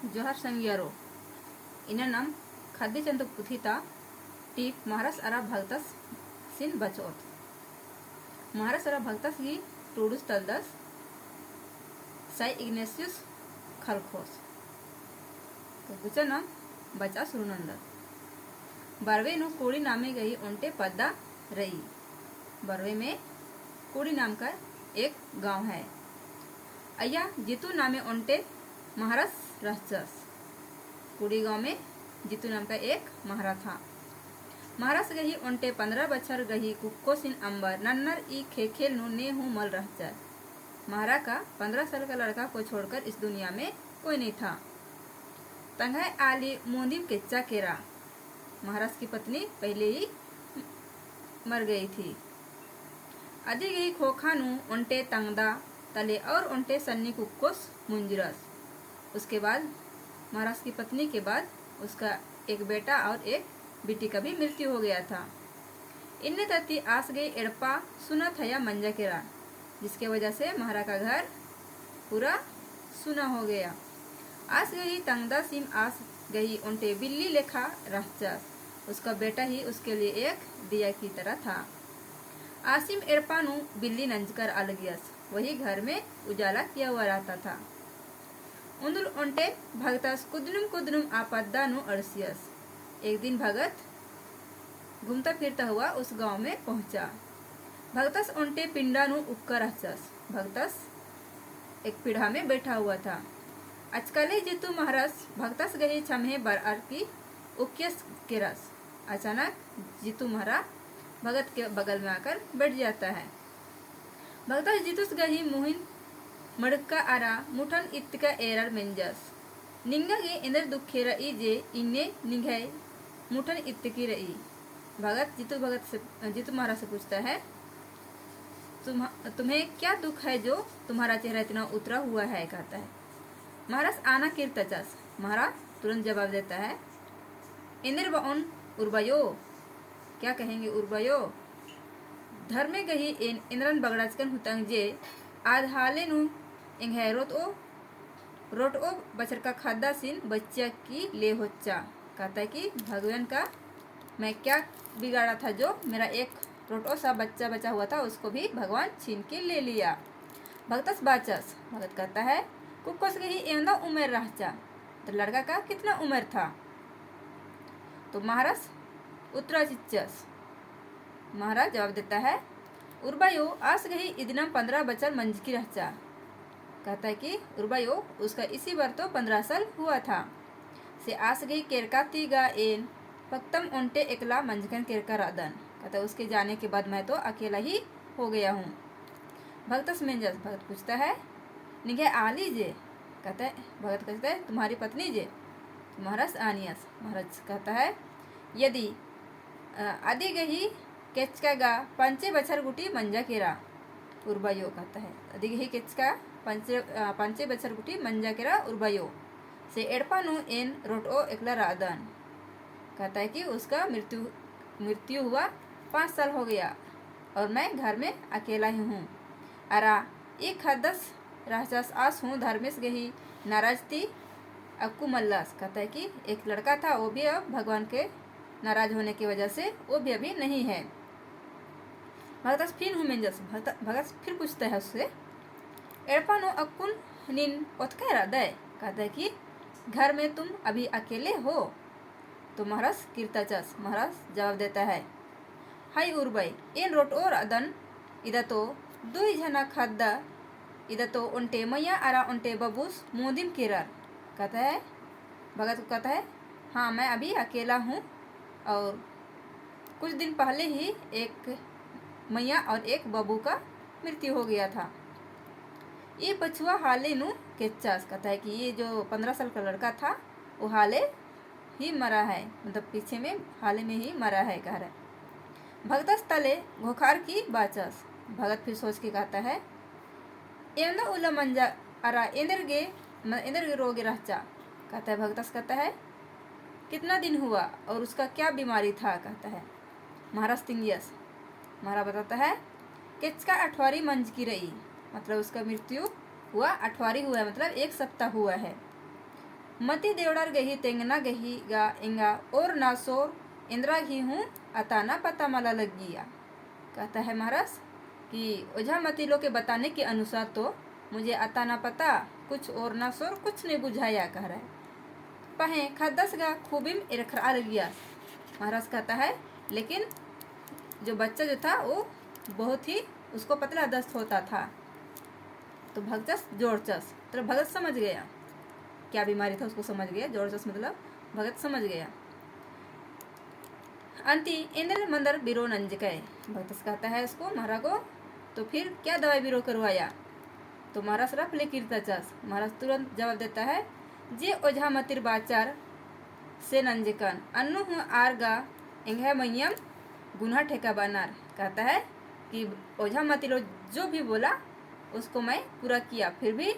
जोहार संग्यारो ina nam khadde chantok puthita tip maharas ara bhagtas sin bachot maharas ara bhagtas gi tudus taldas sai ignatius khalkhos तो गुचा नाम बचा सुरनंदर Barve no कोड़ी नामे गई उनटे पद्दा रही। बरवे में कोड़ी नाम का एक गांव है। अया जितू नामे उनटे महाराज रहचस। कुड़ी गांव में जितू नाम का एक महारा था। महाराज गही उनटे 15 बछर गही कुक्को सिन अंबर नन्नर ई खेखेल नु ने हूँ मल रहचर। महारा का 15 साल का लड़का को छोड़कर इस दुनिया में कोई नहीं था। तंगाई आली मोंदी केच्चा केरा महाराज की पत्नी पहले ही मर गई थी। अधी गई खोखा नु उनटे तंगदा तले और उनटे सन्नी कुक्कोस मुंजरस। उसके बाद महाराज की पत्नी के बाद उसका एक बेटा और एक बेटी का भी मृत्यु हो गया था। इन्ने तती आस गई एड़पा सुना थया मंजा केरा जिसके वजह से महारा का घर पूरा सुना हो गया। आस गई तंगदा सिम आस गई उनटे बिल्ली लेखा रहचस। उसका बेटा ही उसके लिए एक दिया की तरह था। आसिम एड़पानु बिल्ली नंजकर अलगियस वही घर में उजाला किया हुआ रहता था। उन्दुल उनटे भगतस कुदनुम आपदानु अड़सियस। एक दिन भगत घूमता फिरता हुआ उस गांव में पहुंचा। भगतस उनटे पिंडानु उपकर रहचस। भगतस एक पीढ़ा में बैठा हुआ था। अचकले जितू महाराज भगतस गही छमहे बरआर की उक्यस के रस। अचानक जितू महाराज भगत के बगल में आकर बैठ जाता है। भगतस जितुस गही मुहिन मड़का आरा मुठन इत्का एरर मेंजस निंगा गे इंदर दुखे रई जे इन्ने निघाई मुठन इत्की रई। भगत जितू महाराज से पूछता है तुम्हें क्या दुख है जो तुम्हारा चेहरा इतना उतरा हुआ है। कहता है महाराज आना कीर्तचस। महाराज तुरंत जवाब देता है इंद्र बउन उर्बयो। क्या कहेंगे उर्बयो धर्मे गही इंद्रन बगड़ाचकन हुतंग जे आधाले नु इंघे रोट ओ बचर का खादा सिन बच्चा की ले होच्चा। कहता है कि भगवान का मैं क्या बिगाड़ा था जो मेरा एक रोटो सा बच्चा बचा हुआ था उसको भी भगवान छीन के ले लिया। भगतस बाचस। भगत कहता है कुक्कोस गही एंदा उम्र रहचा। तो लड़का का कितना उम्र था। तो महाराज उत्तरा चिच्चस। महाराज जवाब देता है उर्बायो आस गही इदनम 15 बचर मंज की रहचा। कहता है कि उर्बायो उसका इसी बार तो 15 साल हुआ था। से आस गई केरका तीगा एन पक्तम उनटे एकला मंजकन केरका रादन। कहता है उसके जाने के बाद मैं तो अकेला ही हो गया हूँ। भगतस मेंजस। भगत पूछता है निगे आली जे। कहता है भगत कहता है तुम्हारी पत्नी जे। महाराज आनियस। महाराज कहता है यदि आदि गही केचका गा पंचे बछर गुटी मंजा केरा। उर्बायो कहता है आदि गही केचका पंचे बछर गुटी मंजा केरा उर्बायो से एड़पानु एन रोटो एकला रादन। कहता है कि उसका मृत्यु हुआ 5 साल हो गया और मैं घर में अकेला ही हूँ। अरा एक हदस राजस आस हूँ धर्मेश गही नाराज थी अक्कू मल्लास। कहता है कि एक लड़का था वो भी अब भगवान के नाराज होने की वजह से वो भी अभी नहीं है। भगत फिर हूँ मेंजस। भगत फिर पूछता है उससे एड़पानो अक्कुन निन ओतका इरादा। कहता है कि घर में तुम अभी अकेले हो। तो महाराज कीर्ताचस। महाराज जवाब देता है हाई उर्बाई एन रोट और अदन इदा तो 2 जना खाद्दा इधर तो उनटे मैया आरा उनटे बबूस मोदिम केरर। कहता है भगत को कहता है हाँ मैं अभी अकेला हूँ और कुछ दिन पहले ही एक मैया और एक बबू का मृत्यु हो गया था। ये बचुआ हाले नु केच्चास। कहता है कि ये जो 15 साल का लड़का था वो हाले ही मरा है मतलब पीछे में हाले में ही मरा है कह रहा है। भगतस तले घोखार की बाचस। भगत फिर सोच के कहता है एंदा उला मंजा अरा इंदर गे रोगे रहचा। कहता है भगतस कहता है कितना दिन हुआ और उसका क्या बीमारी था। कहता है महाराज तिंगियस। महाराज बताता है किसका 8वारी मंज की रही मतलब उसका मृत्यु हुआ 8वारी हुआ है मतलब 1 सप्ताह हुआ है। मती देवड़ार गही तेंगना गही गा इंगा और नासोर इंद्रा घी हूँ अताना पता मला लग गया। कहता है महाराज कि ओझा मतीलो के बताने के अनुसार तो मुझे अताना पता कुछ और नासोर कुछ नहीं बुझाया, कह रहा है। पहे खदस गा खूबिम इरखरा गया। महाराज कहता है लेकिन जो बच्चा जो था वो बहुत ही उसको पतला दस्त होता था। तो भगचस जोड़चस तो भगत समझ गया क्या बीमारी था, उसको समझ गया। जोड़चस मतलब भगत समझ गया। अंति इंद्र मंदर बिरो नंजकय। भगत कहता है उसको महाराज को तो फिर क्या दवाई बिरो करवाया। तो महाराज रफ ले कीर्तचस। महाराज तुरंत जवाब देता है जे ओझा मतिर बाचार से नंजकन अन्नु हूँ आरगा इंघ मैयम गुना ठेका बनार। कहता है कि ओझा मतिलो जो भी बोला उसको मैं पूरा किया, फिर भी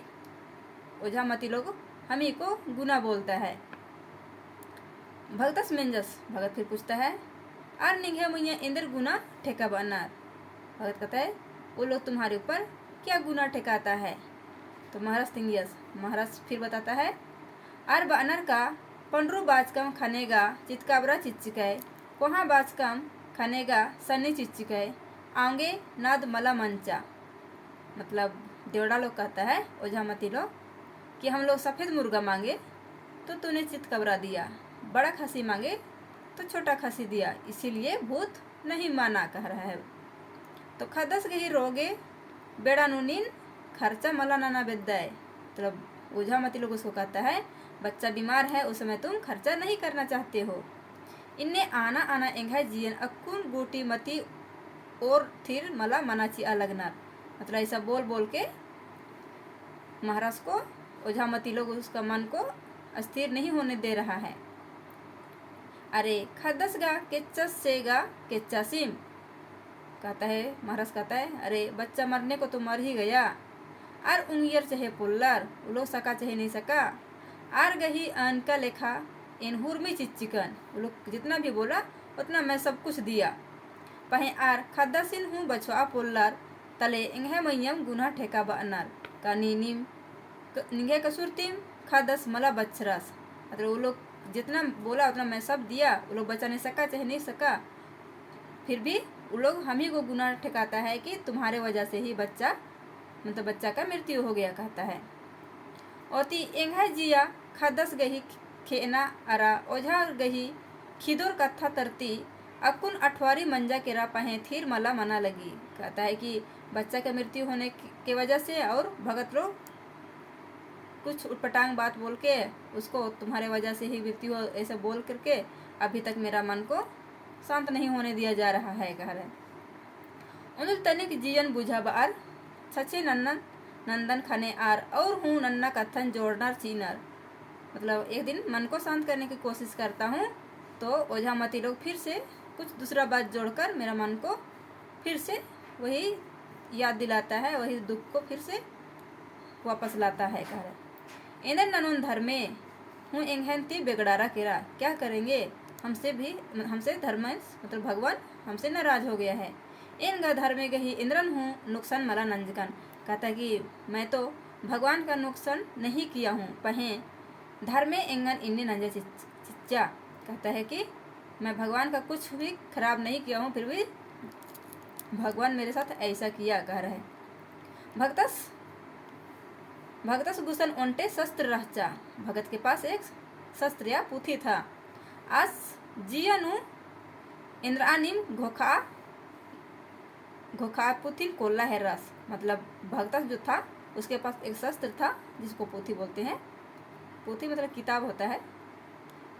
ओझा मतिलो को हम ही को गुना बोलता है। भगतस मेंजस। भगत फिर पूछता है आर निघे मैया इंद्र गुना ठेका बनार। भगत कहता है वो लोग तुम्हारे ऊपर क्या गुना ठेकाता है। तो महाराज तिंगियस। महाराज फिर बताता है आर बानर का पंडरू बाजकम खानेगा चितकाबरा चिच्चिकाय कोहा बाजकम खानेगा सन्नी चिच्चिकाय आंगे नाद मला मंचा। मतलब देवड़ा लोग कहता है ओझा मती लोग कि हम लोग सफ़ेद मुर्गा मांगे तो तूने चितकबरा दिया, बड़ा खसी मांगे तो छोटा खसी दिया, इसीलिए भूत नहीं माना, कह रहा है। तो खदस गही रोगे बेड़ा नुनीन खर्चा मला नाना बेदाय। मतलब ओझा मती लोग उसको कहता है बच्चा बीमार है उस समय तुम खर्चा नहीं करना चाहते हो। इन्ने आना आना एंघाय जियन अक्कुन गोटी मती और थिर मला मनाची अलगनार। मतलब ऐसा बोल बोल के महाराज को ओझा मती लोग उसका मन को अस्थिर नहीं होने दे रहा है। अरे खदस गा केच्चस से गा केच्चा सिम। कहता है महाराज कहता है अरे बच्चा मरने को तो मर ही गया। आर उंगियर चाहे पुल्लर वो लोग सका चाहे नहीं सका। आर गही अनका लेखा इन हुरमी चिच्चिकन वो लोग जितना भी बोला उतना मैं सब कुछ दिया। पहे आर खदसिन हूँ बछवा पुल्लर तले इंघे मैयम गुना ठेका बअनर का नीनिम निघे कसुरतिम खदस मला बच्छरस। मतलब वो लोग जितना बोला उतना मैं सब दिया, वो लोग बचा नहीं सका चाहे नहीं सका, फिर भी वो लोग हम ही को गुना ठेकाता है कि तुम्हारे वजह से ही बच्चा मतलब बच्चा का मृत्यु हो गया, कहता है। ओती एंघा जिया खदस गही खेना अरा ओझा गही खिदोर कथा तरती अकुन अठवारी मंजा केरा पहे थीर मला मना लगी। कहता है कि बच्चा का मृत्यु होने के वजह से और भगत लोग कुछ उटपटांग बात बोल के उसको तुम्हारे वजह से ही मृत्यु ऐसे बोल करके अभी तक मेरा मन को शांत नहीं होने दिया जा रहा है, कह रहे। उन तनिक जीवन बुझा बार सचे नन्नन नंदन खाने आर और हूँ नन्ना कथन जोड़नार चीनर। मतलब एक दिन मन को शांत करने की कोशिश करता हूँ तो ओझा मती लोग फिर से कुछ दूसरा बात जोड़कर मेरा मन को फिर से वही याद दिलाता है, वही दुख को फिर से वापस लाता है, कह रहे। इंद्र ननुन धर्मे हूँ एंघंती बेगड़ारा केरा। क्या करेंगे हमसे धर्म मतलब भगवान हमसे नाराज हो गया है। इन धर्मे गही इंद्रन हूँ नुकसान मला नंजकन। कहता कि मैं तो भगवान का नुकसान नहीं किया हूँ, पहे धर्मे एंगन इन्ने नंजा चिच्चा। कहता है कि मैं भगवान का कुछ भी खराब नहीं किया हूँ, फिर भी भगवान मेरे साथ ऐसा किया, कह रहे। भगतस गुसन ओंटे शस्त्र रहचा। भगत के पास एक शस्त्र या पुथी था। आज जियनु इंद्रानिम घोखा पुथिन कोल्ला है रस। मतलब भगतस जो था उसके पास एक शस्त्र था जिसको पुथी बोलते हैं। पुथी मतलब किताब होता है,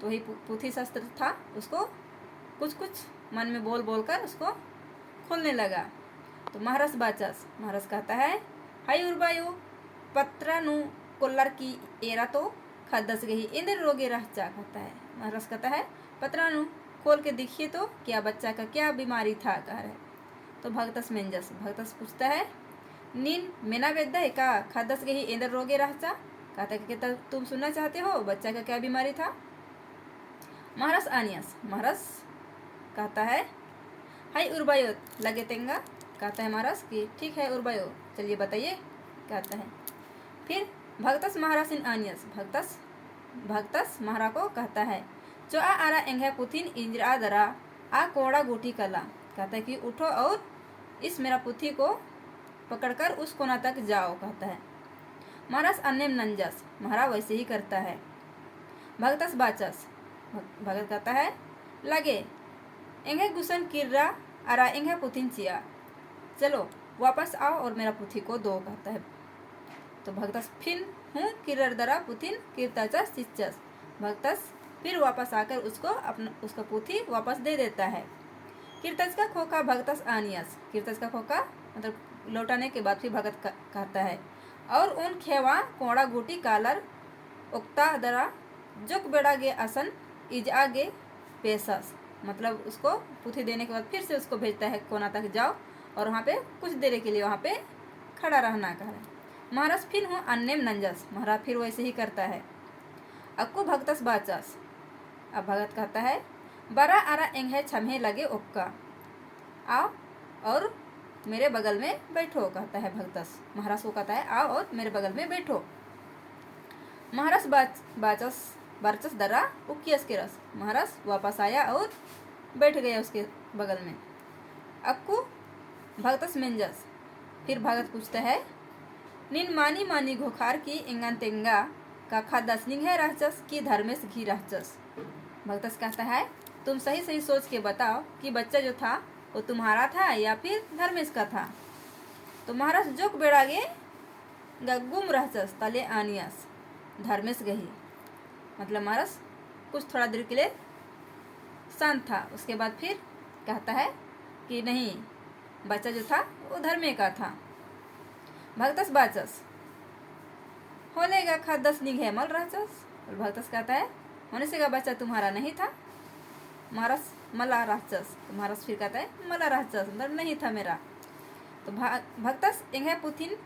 तो वही पुथी शस्त्र था। उसको कुछ कुछ मन में बोल बोल कर उसको खोलने लगा। तो महाराज बाचस। महाराज कहता है हाय उर्बायु पत्रानु कोल्लर की एरा तो खदस गही इंद्र रोगे रहचा। कहता है महाराज कहता है पत्रानु खोल के देखिए तो क्या बच्चा का क्या बीमारी था, कह रहे। तो भगतस मेंजस। भगतस पूछता है नीन मेना वेद्दा है का खदस गही इंद्र रोगे रहचा। कहता है कि तुम सुनना चाहते हो बच्चा का क्या बीमारी था। महाराज आनियस। महाराज कहता है हाय उर्बायो लगे तेंगा। कहता है महाराज कि ठीक है उर्बायो चलिए बताइए, कहता है। फिर भगतस महाराज इन आनियस। भगतस भक्तस महारा को कहता है, जो आ आरा एंगे पुथिन इंजरा दरा आ कोड़ा गोटी कला। कहता है कि उठो और इस मेरा पुथी को पकड़कर उस कोना तक जाओ। कहता है महाराज अन्यम नंजस, महारा वैसे ही करता है। भगतस बाचस, भगत कहता है लगे एंगे गुसन किर्रा आरा एंगे पुथिन चिया, चलो वापस आओ और मेरा पुथी को दो। कहता है तो भगतस फिर हूँ किरर दरा पुथिन कीर्ताचस चिच्चस, भगतस फिर वापस आकर उसका पुथी वापस दे देता है। कीर्तज का खोखा भगतस आनियस, कीर्तज का खोखा मतलब लौटाने के बाद फिर भगत कहता है, और उन खेवा कोड़ा गोटी कालर उक्ता दरा जुक बेड़ा गे आसन इज आगे पेशस, मतलब उसको पुथी देने के बाद फिर से उसको भेजता है कोना तक जाओ और वहाँ पे कुछ देर के लिए वहाँ पे खड़ा रहना कह रहा है। महाराज फिर हूँ अन्यम नंजस, महाराज फिर वैसे ही करता है। अक्को भगतस बाचस, अब भगत कहता है बरा आरा एंगे छमे लगे ओक्का, आओ और मेरे बगल में बैठो। कहता है भगतस, महाराज को कहता है आओ और मेरे बगल में बैठो। महाराज बाचस बरचस दरा उकियस के रस, महाराज वापस आया और बैठ गया उसके बगल में। अक्कू भगतस मेंजस, फिर भगत पूछता है निन मानी मानी घोखार की इंगन तेंगा का खादस निंगे रहचस की धर्मेश घी रहचस। भगतस कहता है तुम सही सही सोच के बताओ कि बच्चा जो था वो तुम्हारा था या फिर धर्मेश का था। तो महाराज जोक बेड़ागे गुम रहचस तले आनियस धर्मेश गही, मतलब महाराज कुछ थोड़ा देर के लिए शांत था, उसके बाद फिर कहता है कि नहीं, बच्चा जो था वो धर्मे का था। भगतस बाचस होलेगा खादस निघे मल रहचस, और भगतस कहता है मनुष्य का बच्चा तुम्हारा नहीं था, महाराज मला रहचस। तो महाराज फिर कहता है मला रहचस मतलब नहीं था मेरा। तो भगतस इंगे पुथिन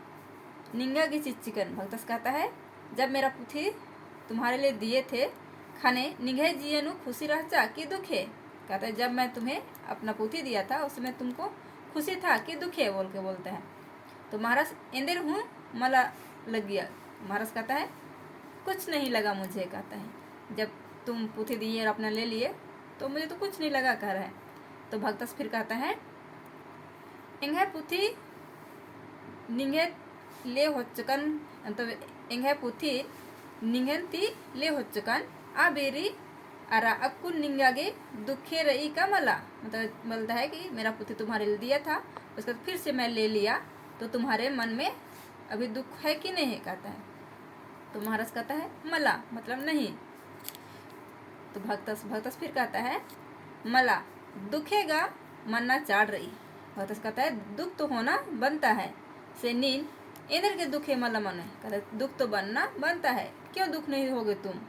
निंगा की चिचिकन, भगतस कहता है जब मेरा पुथी तुम्हारे लिए दिए थे खाने निंगे जियनु खुशी रहचा कि दुखे। कहता है जब मैं तुम्हें अपना पुथी दिया था उसमें तुमको खुशी था कि दुखे बोल के बोलता है। तो महाराज इंदिर हूँ मला लग गया, महाराज कहता है कुछ नहीं लगा मुझे। कहता है जब तुम पुथी दिए और अपना ले लिए तो मुझे तो कुछ नहीं लगा कह रहा है। तो भगतस फिर कहता है इंगे पुथी निंगे ले होचकन, तो इंगे पुथी निंगन ती ले होचकन आ बेरी अरा अक्कू निंगागे दुखे रही का मला, मतलब बोलता है कि मेरा पुथी तुम्हारे लिए दिया था उसके बाद फिर से मैं ले लिया तो तुम्हारे मन में अभी दुख है कि नहीं। कहता है तो महाराज कहता है मला मतलब नहीं। तो भगतस फिर कहता है मला दुखेगा मन्ना चाड़ रही। भगतस कहता है दुख तो होना बनता है, से नीन इधर के दुखे मला मन है। कहता है दुख तो बनना बनता है, क्यों दुख नहीं होगे तुम।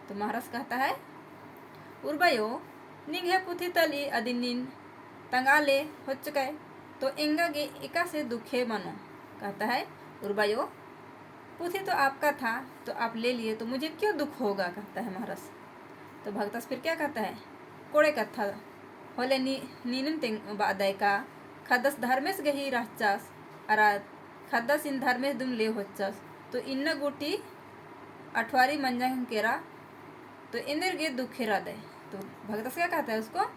तो महाराज कहता है उर्बायो निघे पुथी तली अदिनिन तंगाले हो चुका, तो इंगा गे इका से दुखे मनो। कहता है उर्बायो पुथी तो आपका था तो आप ले लिए तो मुझे क्यों दुख होगा। कहता है महाराज। तो भगतस फिर क्या कहता है कोड़े कथा होले नीनन तेंग बादय का खदस धर्मेश गही रहचास अरा खदस इन धर्मेश दुम ले होचस, तो इन्न गुटी अठवारी मंजंग केरा तो इंदिर गे दुखेरा दे। तो भगतस क्या कहता है उसको,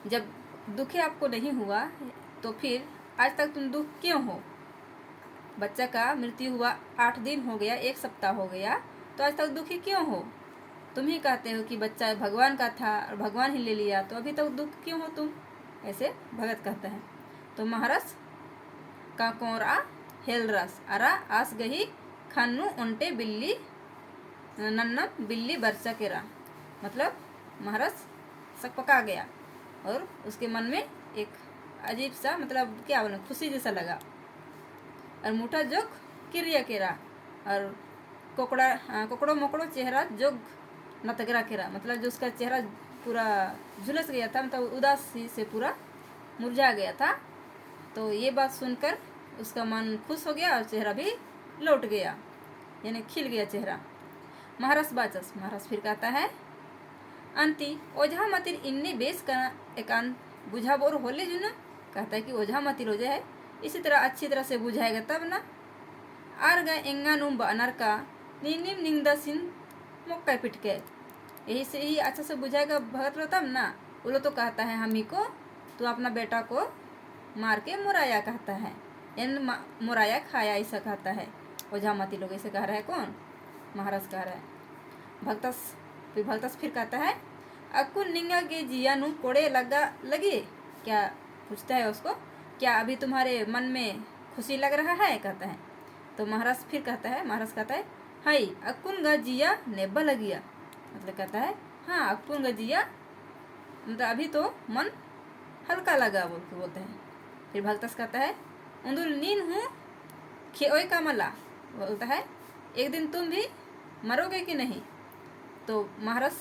जब दुखे आपको नहीं हुआ तो फिर आज तक तुम दुख क्यों हो। बच्चा का मृत्यु हुआ 8 दिन हो गया, 1 सप्ताह हो गया, तो आज तक दुखी क्यों हो। तुम ही कहते हो कि बच्चा भगवान का था और भगवान ही ले लिया, तो अभी तक दुख क्यों हो तुम। ऐसे भगत कहता है। तो महाराज का कोरा हेल रस अरा आस गही खन्नु उन्टे बिल्ली नन्नम बिल्ली बरसा केरा, मतलब महाराज सक पका गया और उसके मन में एक अजीब सा मतलब क्या बोले खुशी जैसा लगा। और मोटा जोग किरिया केरा और कोकड़ो मोकड़ो चेहरा जोग नतगरा केरा, मतलब जो उसका चेहरा पूरा झुलस गया था, मतलब उदासी से पूरा मुरझा गया था। तो ये बात सुनकर उसका मन खुश हो गया और चेहरा भी लौट गया, यानी खिल गया चेहरा। महाराज बाचस, महाराज फिर कहता है अंति ओझा मतिर इन्नी बेस का एकांत बुझा बोर होले जो ना। कहता है कि ओझा मतिर ओझा है, इसी तरह अच्छी तरह से बुझाएगा तब ना। आर गा एंगा नुम बनर का नीनिम निंगदसिन मोक्का पिटके। यही से ही अच्छा से बुझाएगा भगत लो तब ना। वो लोग तो कहता है हम ही को, तू अपना बेटा को मार के मुराया कहता है, इन मुराया खाया ऐसा कहता है। ओझामती लोग ऐसे कह रहा है। कौन? महाराज कह रहा है। भक्तस फिर कहता है अक्कू निंगा के जिया नु कोड़े लगी क्या? पूछता है उसको, क्या अभी तुम्हारे मन में खुशी लग रहा है? कहता है। तो महाराज फिर कहता है, महाराज कहता है हाई अक्कुन गा जिया नेब्बा लगिया। मतलब कहता है हाँ अक्कुन गा जिया, मतलब अभी तो मन हल्का लगा बोल के बोलते हैं। फिर भक्तस कहता है उंदुल नीन हूँ खेओय का मला। बोलता है एक दिन तुम भी मरोगे कि नहीं? तो महाराज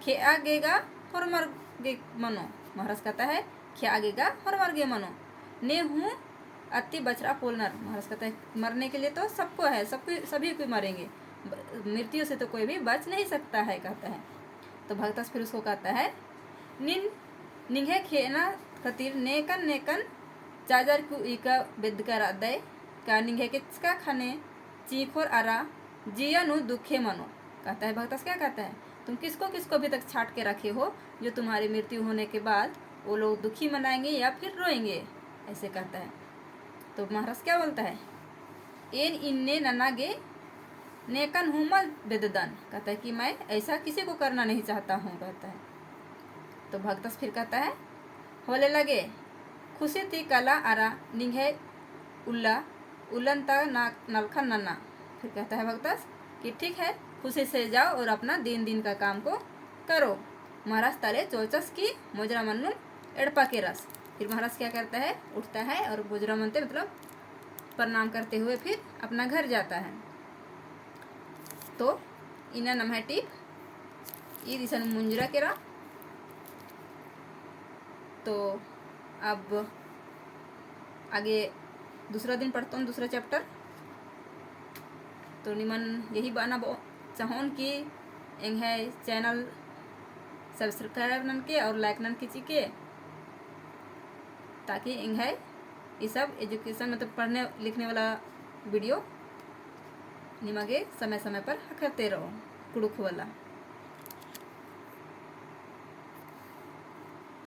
खे आगेगा और मर गे मनो। महाराज कहता है खे आगेगा और मर गे मनो। ने हूँ अति बचरा पोलनर। महाराज कहता है मरने के लिए तो सबको है, सभी को मरेंगे, मृत्यु से तो कोई भी बच नहीं सकता है कहता है। तो भक्तस फिर उसको कहता है निंगे खेना खतीर नेकन चाजार को इका बेदकर अदय का निंगे किसका खाने चीखोर आरा जिया नु दुखे मनो। कहता है भक्तस क्या कहता है, तुम किसको किसको अभी तक छाट के रखे हो जो तुम्हारी मृत्यु होने के बाद वो लोग दुखी मनाएंगे या फिर रोएंगे, ऐसे कहता है। तो महाराज क्या बोलता है एन इन्ने ननागे नेकन हुमल बेददन। कहता है कि मैं ऐसा किसी को करना नहीं चाहता हूँ कहता है। तो भक्तस फिर कहता है होले लगे खुशी थी कला आरा निंगे उल्ला उल्लनता नलखा नन्ना। फिर कहता है भक्तस कि ठीक है खुशी से जाओ और अपना दिन का काम को करो। महाराज ताले चोचस की मोजरा मन्नुन एड़पा के रस। फिर महाराज क्या करता है, उठता है और मोजरा मनते मतलब प्रणाम करते हुए फिर अपना घर जाता है। तो इना नम है टिप ये दिशन मुंजरा केरा। तो अब आगे दूसरा दिन पढ़ता हूँ, दूसरा चैप्टर। तो निमन यही बाना चाहोन कि एंग है चैनल सब्सक्राइब नन के और लाइक नन खींची के, ताकि एंग है ये सब एजुकेशन मतलब पढ़ने लिखने वाला वीडियो निमगे समय समय पर करते रहो कुड़ुख वाला।